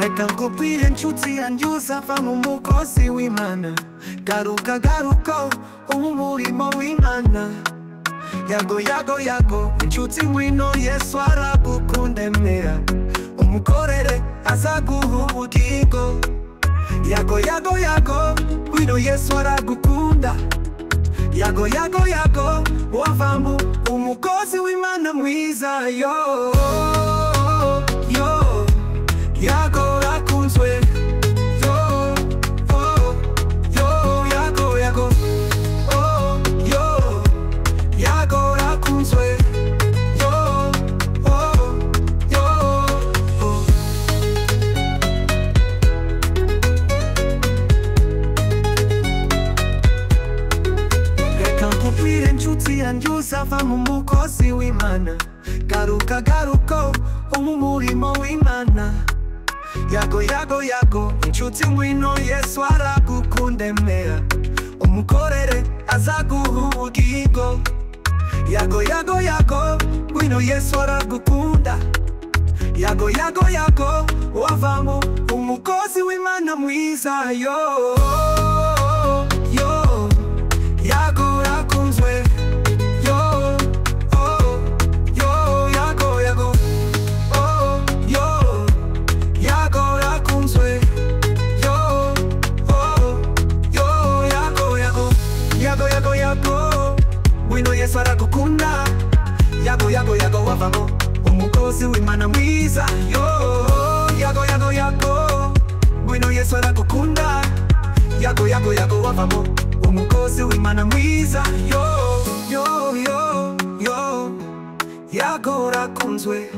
Reka nkubwire nshuti yanjye uzava mu mukozi w'Imana. Garuka garuka umurimo w'Imana. Yago yago yago inshuti ngwino, Yesu aragukunda emera umukorere azaguha ubugingo. Yago yago yago ngwino, Yesu aragukunda. Yago yago yago wavamo umukozi w'Imana mwiza. Yo yo yago rakunzwe. Yo oh yo yago yago oh yo yago rakunzwe. Yo oh yo oh. Reka nkubwire nshuti yanjye uzava mu mukozi w'Imana. Garuka garuka umurimo w'Imana. Yago yago yago inshuti ngwino, Yesu aragukunda emera umukorere azaguha ubugingo. Yago yago yago ngwino, Yesu aragukunda. Yago yago yago wavamo umukozi w'Imana mwiza. Yo yo yago rakunzwe. Yo oh yo yago yago oh yo yago rakunzwe. Yo oh yo yago yago yago yago yago ngwino, Yesu aragukunda. Yago yago yago wavamo umukozi w'Imana mwiza. Yo yago yago yago ngwino, Yesu aragukunda. Yago yago yago wavamo umukozi w'Imana mwiza. Yo yo yo yo yago rakunzwe.